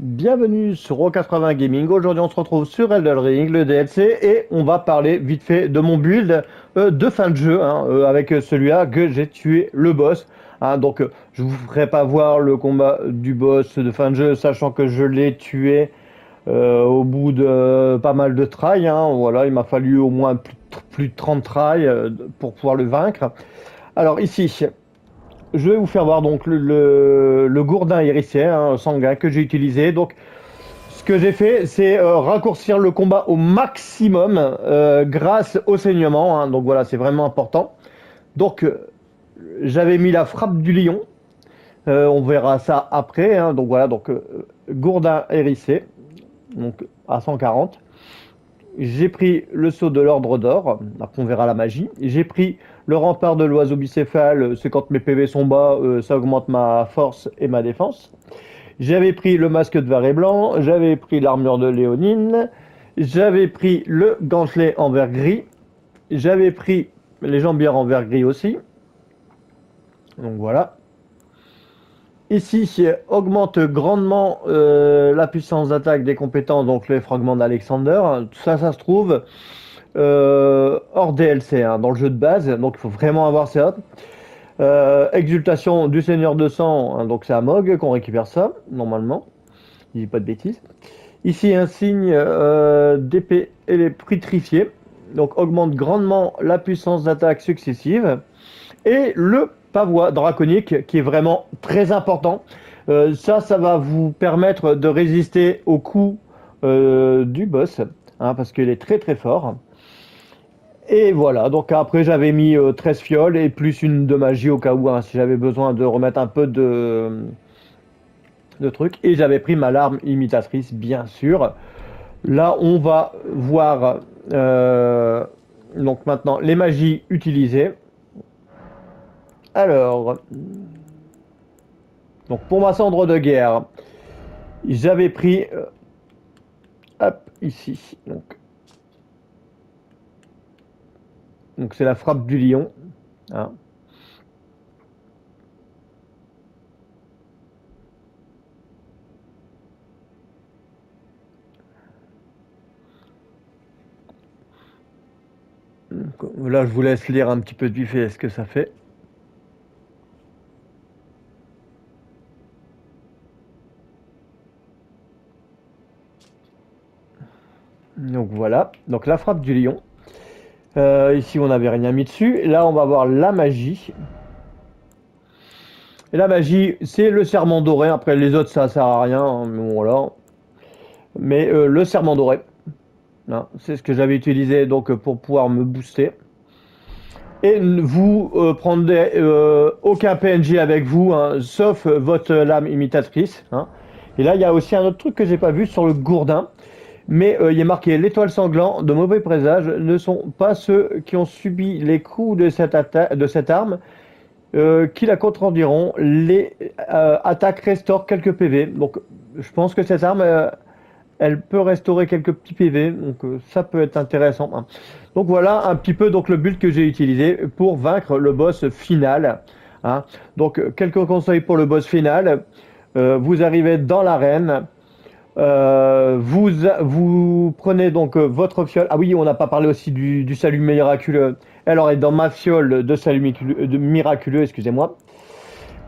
Bienvenue sur Ro80 Gaming. Aujourd'hui, on se retrouve sur Elden Ring, le DLC, et on va parler vite fait de mon build de fin de jeu, avec celui-là que j'ai tué le boss. Donc, je vous ferai pas voir le combat du boss de fin de jeu, sachant que je l'ai tué au bout de pas mal de tries. Voilà, il m'a fallu au moins plus de 30 tries pour pouvoir le vaincre. Alors ici, je vais vous faire voir donc le gourdin hérissien, sanguin que j'ai utilisé. Donc, ce que j'ai fait, c'est raccourcir le combat au maximum grâce au saignement. Donc voilà, c'est vraiment important. Donc, j'avais mis la frappe du lion. On verra ça après. Donc voilà, donc gourdin hérissé, donc à 140. J'ai pris le sceau de l'ordre d'or, après on verra la magie. J'ai pris le rempart de l'oiseau bicéphale, c'est quand mes PV sont bas, ça augmente ma force et ma défense. J'avais pris le masque de verre et blanc, j'avais pris l'armure de Léonine, j'avais pris le gantelet en vert gris, j'avais pris les jambières en vert gris aussi. Donc voilà. Ici, augmente grandement la puissance d'attaque des compétences, donc les fragments d'Alexander. Tout ça, ça se trouve hors DLC, dans le jeu de base, donc il faut vraiment avoir ça. Exultation du Seigneur de Sang, donc c'est à Mog qu'on récupère ça, normalement. Je dis pas de bêtises. Ici, un signe d'épée électrifiée, donc augmente grandement la puissance d'attaque successive. Et le pavois draconique qui est vraiment très important. Ça va vous permettre de résister au coup du boss, parce qu'il est très très fort. Et voilà, donc après j'avais mis 13 fioles et plus une de magie au cas où, si j'avais besoin de remettre un peu de trucs. Et j'avais pris ma larme imitatrice, bien sûr. Là, on va voir donc maintenant les magies utilisées. Alors, donc pour ma cendre de guerre, j'avais pris, hop, ici, donc c'est la frappe du lion. Donc, là, je vous laisse lire un petit peu du fait ce que ça fait. Donc voilà, donc la frappe du lion. Ici, on n'avait rien mis dessus. Là, on va voir la magie. Et la magie, c'est le serment doré. Après, les autres, ça sert à rien. Mais voilà. Mais le serment doré, c'est ce que j'avais utilisé donc pour pouvoir me booster. Et vous prendrez aucun PNJ avec vous, sauf votre lame imitatrice. Et là, il y a aussi un autre truc que j'ai pas vu sur le gourdin. Mais il est marqué: l'étoile sanglante, de mauvais présages ne sont pas ceux qui ont subi les coups de cette arme qui la contrediront. Les attaques restaurent quelques PV. Donc je pense que cette arme, elle peut restaurer quelques petits PV. Donc ça peut être intéressant. Donc voilà un petit peu donc, le build que j'ai utilisé pour vaincre le boss final. Donc quelques conseils pour le boss final. Vous arrivez dans l'arène. Vous prenez donc votre fiole. Ah oui, on n'a pas parlé aussi du salut miraculeux. Alors, est dans ma fiole de salut miraculeux, excusez-moi.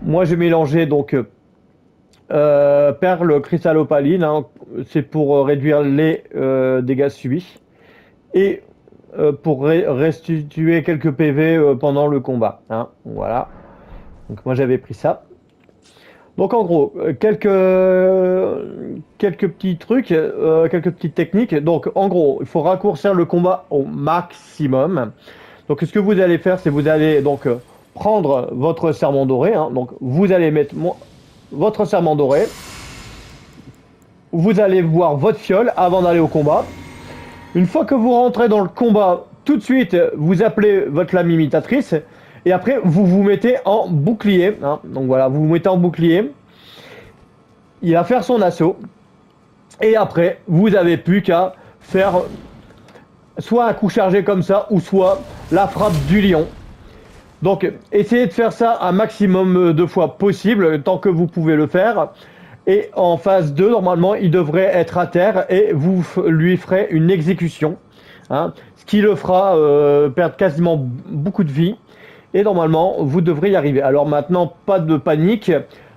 Moi, j'ai mélangé donc perle cristallopaline, c'est pour réduire les dégâts subis et pour restituer quelques PV pendant le combat. Voilà. Donc moi, j'avais pris ça. Donc en gros, quelques petits trucs, quelques petites techniques. Donc en gros, il faut raccourcir le combat au maximum. Donc ce que vous allez faire, c'est vous allez donc prendre votre serment doré. Donc vous allez mettre votre serment doré. Vous allez voir votre fiole avant d'aller au combat. Une fois que vous rentrez dans le combat, tout de suite, vous appelez votre lame imitatrice. Et après, vous vous mettez en bouclier. Donc voilà, vous vous mettez en bouclier. Il va faire son assaut. Et après, vous n'avez plus qu'à faire soit un coup chargé comme ça, ou soit la frappe du lion. Donc, essayez de faire ça un maximum de fois possible, tant que vous pouvez le faire. Et en phase 2, normalement, il devrait être à terre et vous lui ferez une exécution, hein, ce qui le fera perdre quasiment beaucoup de vie. Et normalement, vous devrez y arriver. Alors maintenant, pas de panique.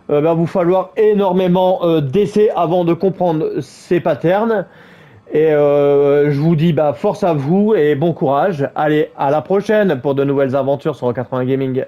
Va vous falloir énormément d'essais avant de comprendre ces patterns. Et je vous dis force à vous et bon courage. Allez, à la prochaine pour de nouvelles aventures sur 80 Gaming.